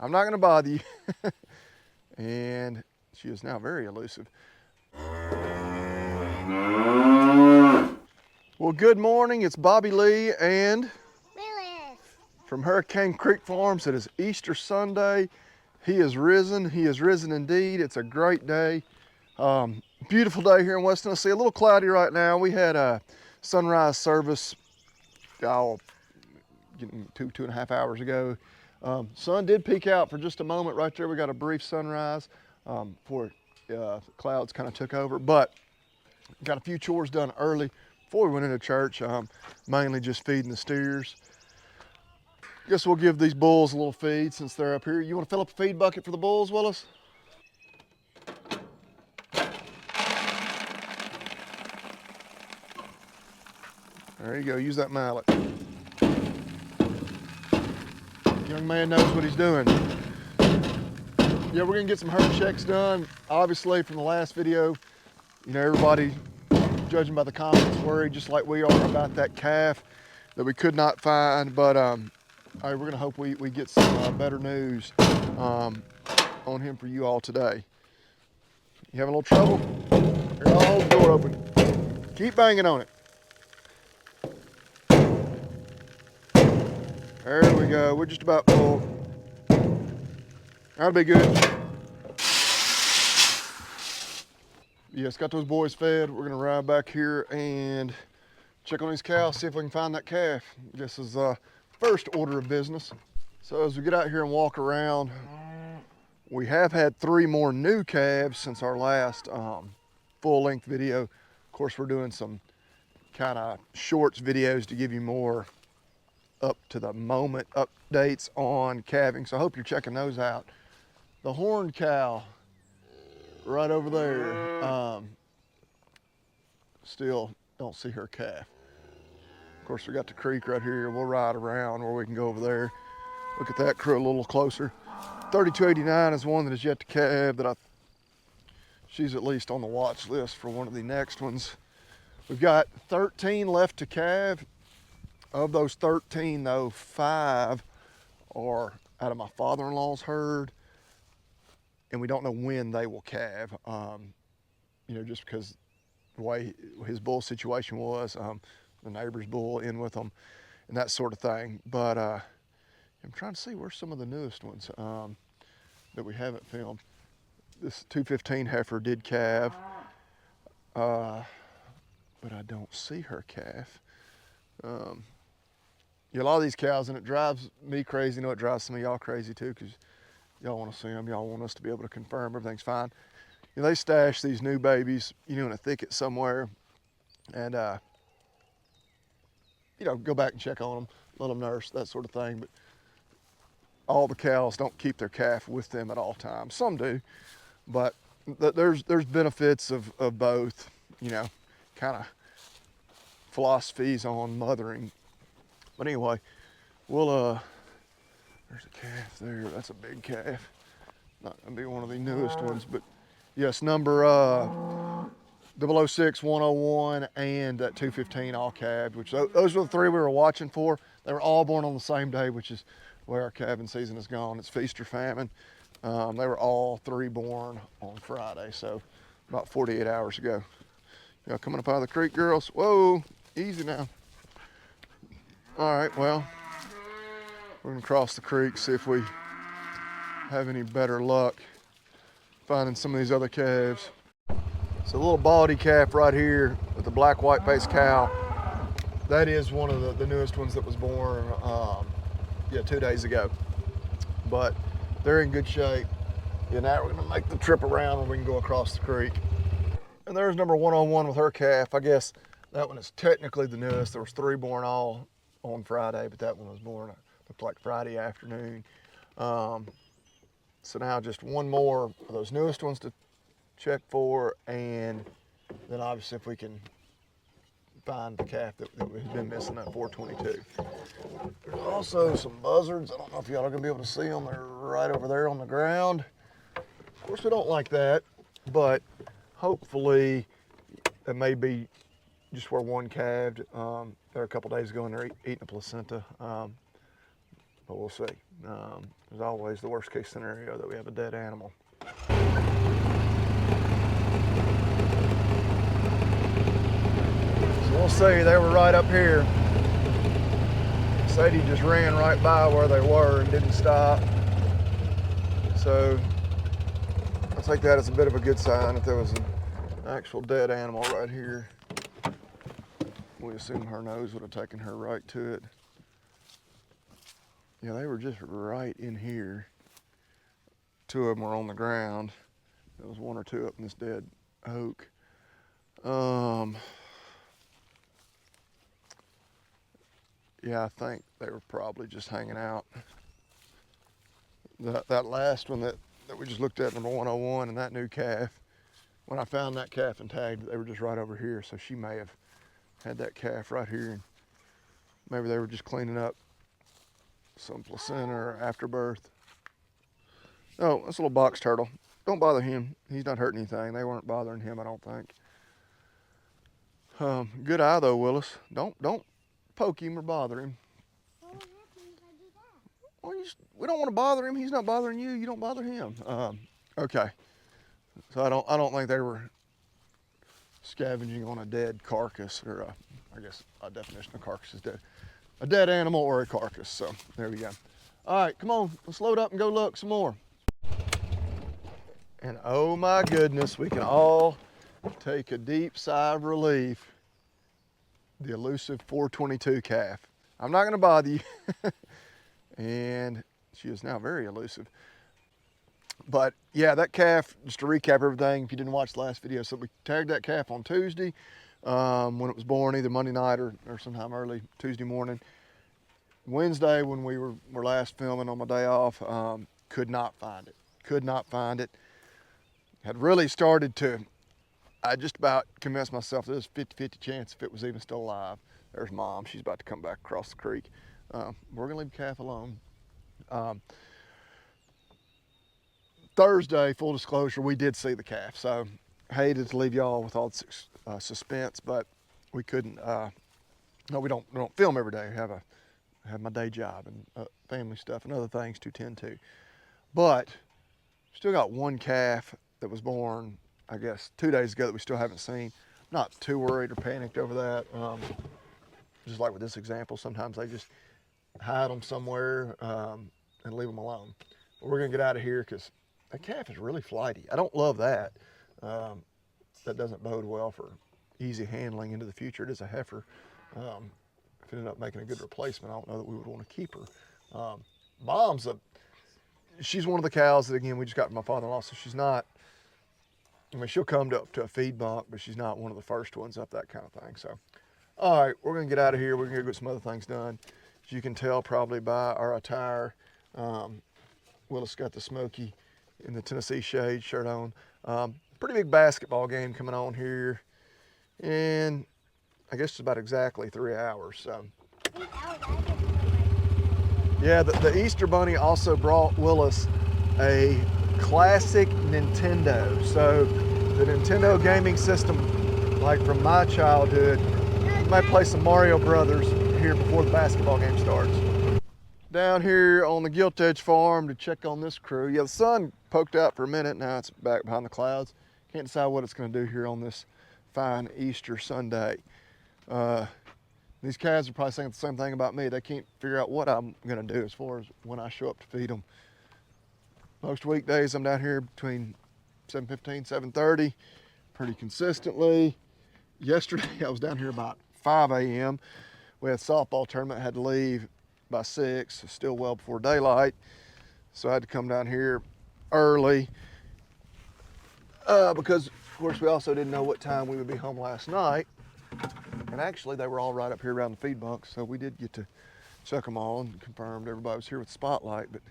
I'm not gonna bother you. And she is now very elusive. Well, good morning. It's Bobby Lee and Lilith. from Hurricane Creek Farms. It is Easter Sunday. He is risen. He is risen indeed. It's a great day. Beautiful day here in West Tennessee. A little cloudy right now. We had a sunrise service two and a half hours ago. Sun did peek out for just a moment right there. We got a brief sunrise before clouds kind of took over, but got a few chores done early before we went into church, mainly just feeding the steers. Guess we'll give these bulls a little feed since they're up here. You want to fill up a feed bucket for the bulls, Willis? There you go, use that mallet. Young man knows what he's doing. Yeah, we're gonna get some herd checks done. Obviously from the last video, everybody, judging by the comments, worried just like we are about that calf that we could not find, but all right, we're gonna hope we get some better news on him for you all today. You having a little trouble? Here, I'll hold the door open. Keep banging on it. There we go, we're just about full. That'll be good. Yes, got those boys fed. We're gonna ride back here and check on these cows, see if we can find that calf. This is first order of business. So as we get out here and walk around, we have had 3 more new calves since our last full-length video. Of course, we're doing some kind of shorts videos to give you more up to the moment updates on calving. So I hope you're checking those out. The horned cow right over there, still don't see her calf. Of course, we got the creek right here. We'll ride around where we can go over there. Look at that crew a little closer. 3289 is one that is yet to calve that she's at least on the watch list for one of the next ones. We've got 13 left to calve. Of those 13 though, 5 are out of my father-in-law's herd, and we don't know when they will calve. Just because the way his bull situation was, the neighbor's bull in with them and that sort of thing. But I'm trying to see where's some of the newest ones that we haven't filmed. This 215 heifer did calve, but I don't see her calf. A lot of these cows, and it drives me crazy. It drives some of y'all crazy too, because y'all want to see them. Y'all want us to be able to confirm everything's fine. They stash these new babies, in a thicket somewhere, and go back and check on them, let them nurse, that sort of thing. But all the cows don't keep their calf with them at all times. Some do, but there's benefits of both, kind of philosophies on mothering. But anyway, there's a calf there. That's a big calf. Not gonna be one of the newest ones, but yes, number 006, 101, and that 215 all calved, which those were the 3 we were watching for. They were all born on the same day, which is where our calving season is gone. It's feast or famine. They were all 3 born on Friday, so about 48 hours ago. Y'all coming up out of the creek, girls? Whoa, easy now. All right, well, we're gonna cross the creek, see if we have any better luck finding some of these other calves. So a little baldy calf right here with the black white faced cow. That is one of the newest ones that was born 2 days ago. But they're in good shape. Now we're gonna make the trip around and we can go across the creek. And there's number 101 with her calf. I guess that one is technically the newest. There was 3 born all on Friday, but that one was born, looked like Friday afternoon. So now just 1 more of those newest ones to check for, and then obviously if we can find the calf that has been missing, that 422. There's also some buzzards. I don't know if y'all are gonna be able to see them. They're right over there on the ground. Of course, we don't like that, but hopefully that may be just where one calved there a couple days ago, and they're eating a placenta. but we'll see. There's always the worst case scenario that we have a dead animal. So we'll see. They were right up here. Sadie just ran right by where they were and didn't stop. So I take that as a bit of a good sign that there was an actual dead animal right here. We assume her nose would have taken her right to it. Yeah, they were just right in here. Two of them were on the ground. There was one or two up in this dead oak. Yeah, I think they were probably just hanging out. That last one that we just looked at, number 101, and that new calf, when I found that calf and tagged it, they were just right over here. So she may have had that calf right here, and maybe they were just cleaning up some placenta or afterbirth. Oh, that's a little box turtle. Don't bother him. He's not hurting anything. They weren't bothering him, I don't think. Good eye though, Willis. Don't poke him or bother him. What would happen if I do that? Well, we don't want to bother him. He's not bothering you. You don't bother him. Okay. So I don't think they were scavenging on a dead carcass, or I guess a definition of carcass is dead. A dead animal or a carcass. So there we go. All right, come on. Let's load up and go look some more. And oh my goodness, we can all take a deep sigh of relief. The elusive 422 calf. I'm not going to bother you. And she is now very elusive. But yeah, that calf, just to recap everything, if you didn't watch the last video, so we tagged that calf on Tuesday when it was born, either Monday night or sometime early Tuesday morning. Wednesday, when we were last filming on my day off, could not find it. Could not find it. Had really started to, I just about convinced myself there's a 50-50 chance if it was even still alive. There's Mom. She's about to come back across the creek. We're going to leave the calf alone. Thursday, full disclosure, we did see the calf. So hated to leave y'all with all the suspense, but we couldn't. No, we don't film every day. I have my day job and family stuff and other things to tend to. But still got one calf that was born, I guess, 2 days ago that we still haven't seen. Not too worried or panicked over that. Just like with this example, sometimes they just hide them somewhere and leave them alone. But we're gonna get out of here because that calf is really flighty. I don't love that. That doesn't bode well for easy handling into the future. It is a heifer. If it ended up making a good replacement, I don't know that we would want to keep her. Mom's she's one of the cows that, again, we just got from my father-in-law, so she's not, I mean, she'll come to a feed bunk, but she's not one of the first ones up, that kind of thing. So, all right, we're going to get out of here. We're going to get some other things done. As you can tell probably by our attire, Willis got the Smoky in the Tennessee Shade shirt on. Pretty big basketball game coming on here, and I guess it's about exactly 3 hours. So, yeah, the Easter Bunny also brought Willis a classic Nintendo. So the Nintendo gaming system, like from my childhood, you might play some Mario Brothers here before the basketball game starts. Down here on the Gilt Edge farm to check on this crew. Yeah, the sun poked out for a minute. Now it's back behind the clouds. Can't decide what it's going to do here on this fine Easter Sunday. These calves are probably saying the same thing about me. They can't figure out what I'm going to do as far as when I show up to feed them. Most weekdays I'm down here between 7:15, 7:30, pretty consistently. Yesterday I was down here about 5 a.m. We had a softball tournament, had to leave by 6, still well before daylight. So I had to come down here early because, of course, we also didn't know what time we would be home last night. And actually, they were all right up here around the feed bunks, so we did get to check them all and confirmed everybody was here with the spotlight. But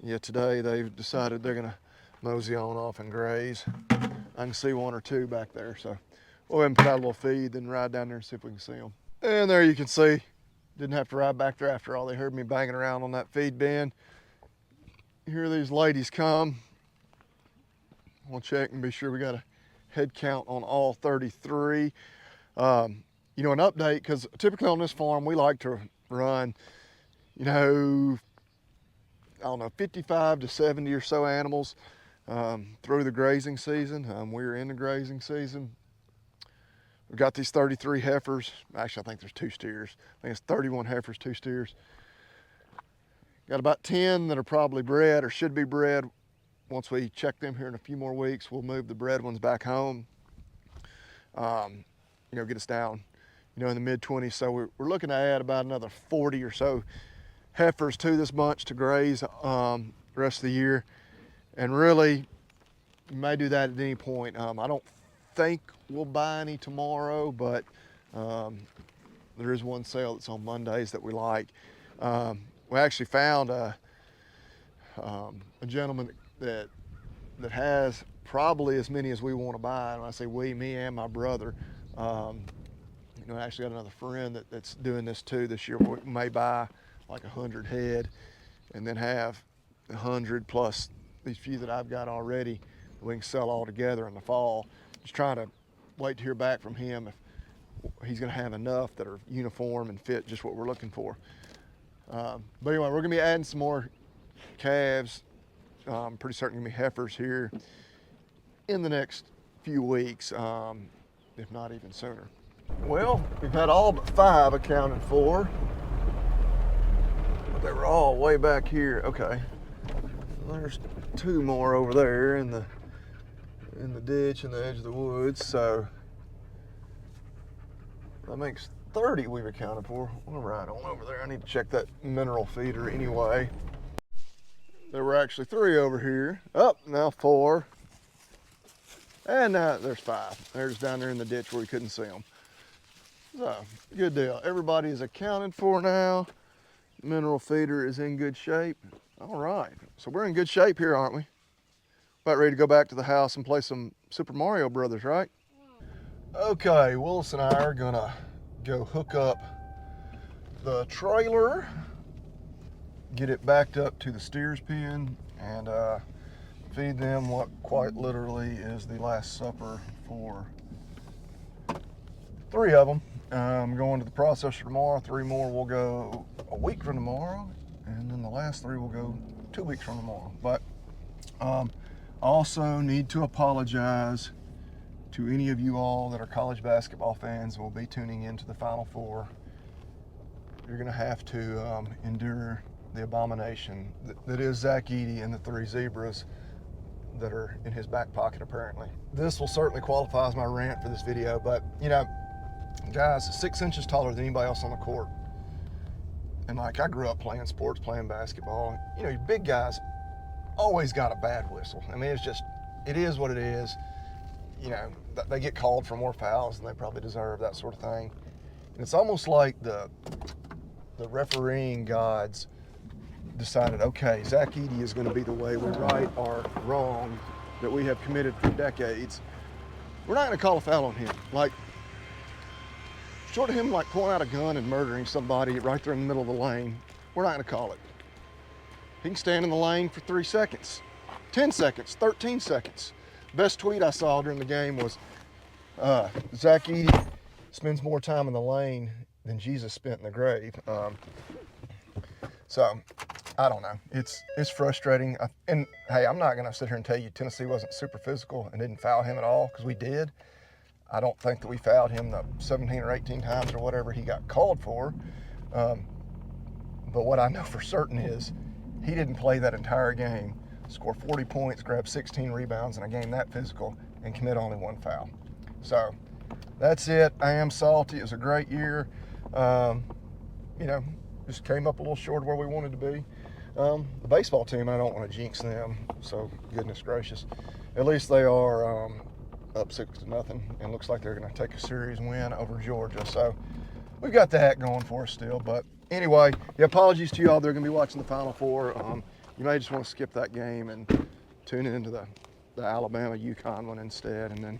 yeah, today they've decided they're gonna mosey on off and graze. I can see one or two back there, so we'll go ahead and put out a little feed, then ride down there and see if we can see them. And there you can see, didn't have to ride back there after all. They heard me banging around on that feed bin. You hear these ladies come. We'll check and be sure we got a head count on all 33. You know, an update, because typically on this farm we like to run, you know, I don't know, 55 to 70 or so animals through the grazing season. We're in the grazing season. We've got these 33 heifers. Actually, I think there's 2 steers. I think it's 31 heifers, 2 steers. Got about 10 that are probably bred or should be bred. Once we check them here in a few more weeks, we'll move the bred ones back home. Get us down, in the mid-20s. So we're looking to add about another 40 or so heifers to this bunch to graze the rest of the year. And really, you may do that at any point. I don't think we'll buy any tomorrow, but there is one sale that's on Mondays that we like. We actually found a gentleman that has probably as many as we want to buy. And when I say we, me and my brother. I actually got another friend that's doing this too this year. We may buy like 100 head and then have 100 plus these few that I've got already that we can sell all together in the fall. Just trying to wait to hear back from him if he's going to have enough that are uniform and fit just what we're looking for. But anyway, we're going to be adding some more calves. I'm pretty certain going to be heifers here in the next few weeks, if not even sooner. Well, we've had all but 5 accounted for, but they were all way back here. Okay, there's 2 more over there in the ditch in the edge of the woods. So that makes 30 we've accounted for. We'll ride on over there. I need to check that mineral feeder anyway. There were actually 3 over here. Oh, now 4. And now there's 5. They're just down there in the ditch where we couldn't see them. So, good deal. Everybody is accounted for now. Mineral feeder is in good shape. All right. So we're in good shape here, aren't we? About ready to go back to the house and play some Super Mario Brothers, right? Okay, Willis and I are gonna go hook up the trailer, get it backed up to the steer's pen, and feed them what quite literally is the last supper for 3 of them. I'm going to the processor tomorrow. 3 more will go a week from tomorrow, and then the last 3 will go 2 weeks from tomorrow. But also need to apologize to any of you all that are college basketball fans and will be tuning into the Final Four. You're going to have to endure the abomination that is Zach Edey and the 3 zebras that are in his back pocket, apparently. This will certainly qualify as my rant for this video, but guys, 6 inches taller than anybody else on the court. And I grew up playing sports, playing basketball. You big guys always got a bad whistle. I mean, it is what it is. They get called for more fouls than they probably deserve, that sort of thing. And it's almost like the refereeing gods decided, okay, Zach Edey is going to be the way we right or wrong that we have committed for decades. We're not going to call a foul on him. Short of him pulling out a gun and murdering somebody right there in the middle of the lane, we're not going to call it. He can stand in the lane for 3 seconds, 10 seconds, 13 seconds. Best tweet I saw during the game was, Zach Edey spends more time in the lane than Jesus spent in the grave. So, I don't know. It's frustrating. And hey, I'm not going to sit here and tell you Tennessee wasn't super physical and didn't foul him at all, because we did. I don't think that we fouled him the 17 or 18 times or whatever he got called for. But what I know for certain is he didn't play that entire game, score 40 points, grab 16 rebounds in a game that physical, and commit only 1 foul. So that's it. I am salty. It was a great year. Just came up a little short of where we wanted to be. The baseball team, I don't want to jinx them, so goodness gracious. At least they are up 6-0, and looks like they're going to take a series win over Georgia. So we've got that going for us still. But anyway, apologies to you all that are going to be watching the Final Four. You may just want to skip that game and tune into the Alabama-UConn one instead, and then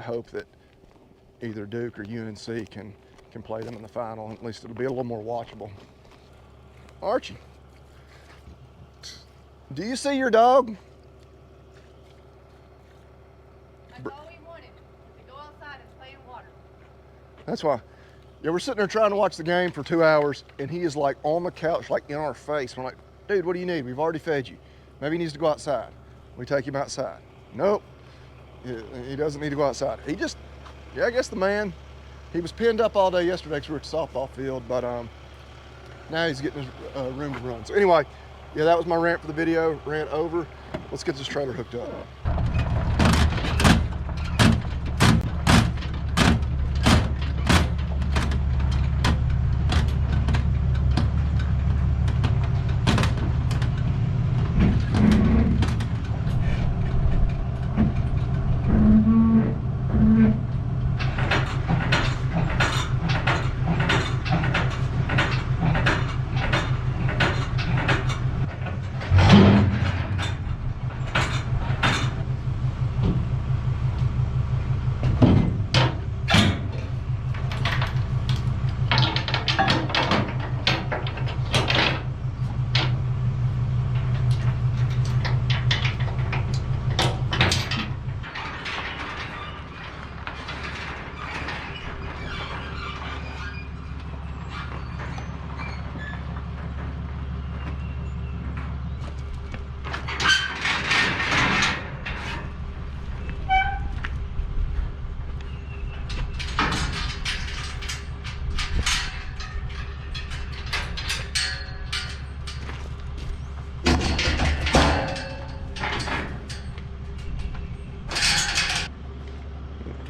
hope that either Duke or UNC can play them in the final. At least it'll be a little more watchable. Archie, do you see your dog? That's all we wanted, to go outside and play in water. That's why. Yeah, we're sitting there trying to watch the game for 2 hours, and he is on the couch, in our face. We're like, dude, what do you need? We've already fed you. Maybe he needs to go outside. We take him outside. Nope, he doesn't need to go outside. He just, yeah, I guess the man, he was pinned up all day yesterday because we were at the softball field, but now he's getting his room to run. So anyway, yeah, that was my rant for the video. Rant over. Let's get this trailer hooked up.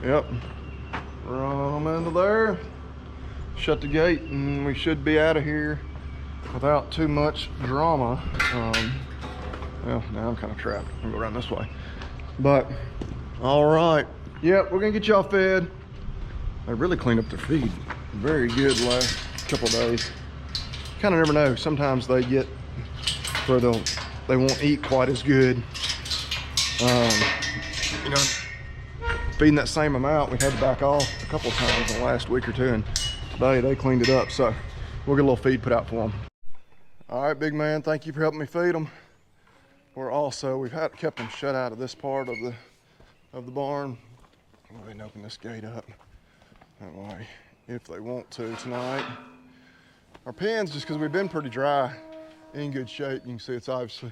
Yep, run them into there, shut the gate, and we should be out of here without too much drama. Well, now I'm kind of trapped. I'm gonna go around this way. But, all right. Yep, we're gonna get y'all fed. They really cleaned up their feed. Very good last couple of days. Kind of never know. Sometimes they get where they won't eat quite as good. You know, feeding that same amount, we had to back off a couple of times in the last week or two, and today they cleaned it up. So we'll get a little feed put out for them. All right, big man, thank you for helping me feed them. We've kept them shut out of this part of the barn. Go ahead and open this gate up. That way, if they want to tonight. Our pens, just because we've been pretty dry, in good shape. You can see it's obviously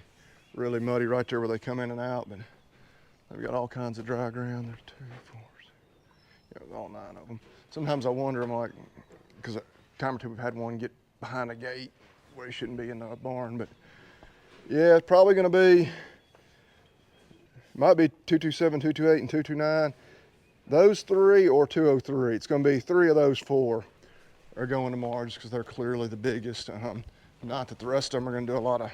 really muddy right there where they come in and out, but they've got all kinds of dry ground. There's 2, 4, 6, yeah, all 9 of them. Sometimes I wonder, I'm like, because a time or two we've had one get behind a gate where he shouldn't be in the barn, but yeah, it's probably gonna be, might be 227, 228, and 229. Those 3 or 203. It's gonna be 3 of those 4 are going tomorrow just because they're clearly the biggest. Not that the rest of them are gonna do a lot of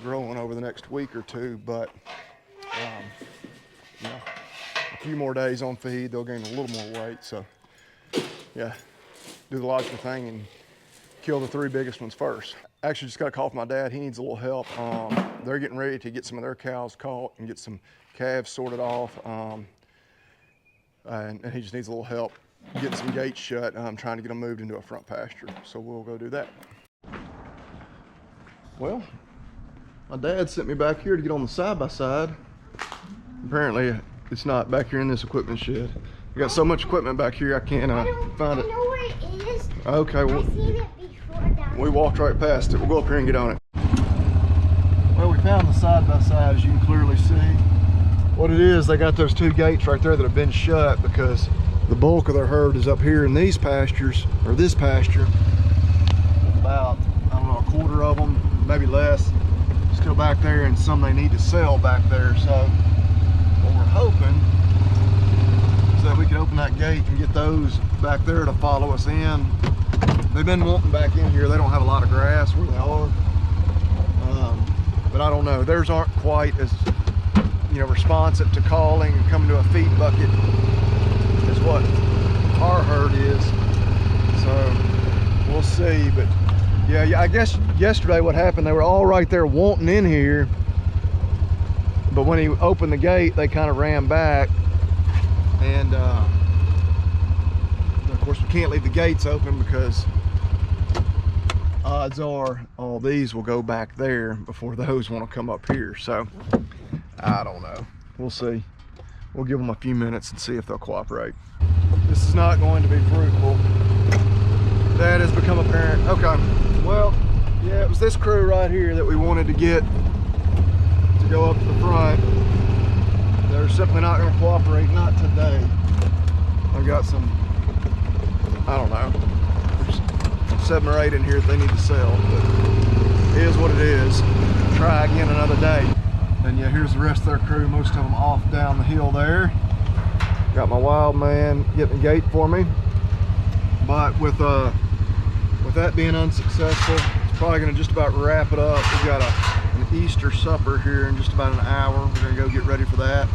growing over the next week or 2, but you know, a few more days on feed, they'll gain a little more weight. So yeah, do the logical thing and kill the 3 biggest ones first. Actually, just got a call from my dad. He needs a little help. They're getting ready to get some of their cows caught and get some calves sorted off. And he just needs a little help getting some gates shut. I'm trying to get them moved into a front pasture. So we'll go do that. Well, my dad sent me back here to get on the side-by-side. Apparently, it's not back here in this equipment shed. I got so much equipment back here, I can't find it. I know where it is. Okay, well, I've seen it before down we walked right past it. We'll go up here and get on it. Well, we found the side-by-side, as you can clearly see. What it is, they got those 2 gates right there that have been shut because the bulk of their herd is up here in these pastures, or this pasture. About, I don't know, a quarter of them, maybe less, still back there, and some they need to sell back there. So what we're hoping is that we can open that gate and get those back there to follow us in. They've been wanting back in here. They don't have a lot of grass where they are, but I don't know. Theirs aren't quite as, you know, responsive to calling and coming to a feed bucket is what our herd is. So we'll see. But yeah, I guess yesterday what happened, they were all right there wanting in here, but when he opened the gate, they kind of ran back. And of course we can't leave the gates open because odds are all these will go back there before those want to come up here. So I don't know, we'll see. We'll give them a few minutes and see if they'll cooperate. This is not going to be fruitful. That has become apparent. Okay, well, Yeah, it was this crew right here that we wanted to get to go up to the front. They're simply not going to cooperate, not today. I've got some, I don't know, there's 7 or 8 in here that they need to sell, but it is what it is. Try again another day. And yeah, here's the rest of their crew, most of them off down the hill there. Got my wild man getting the gate for me. But with that being unsuccessful, it's probably gonna just about wrap it up. We've got an Easter supper here in just about an hour. We're gonna go get ready for that.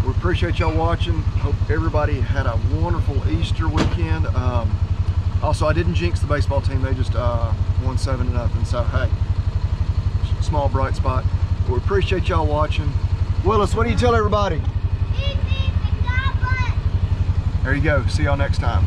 We appreciate y'all watching. Hope everybody had a wonderful Easter weekend. Also, I didn't jinx the baseball team. They just won 7-0. So hey, small bright spot. But we appreciate y'all watching. Willis, what do you tell everybody? Easy, and God bless. There you go. See y'all next time.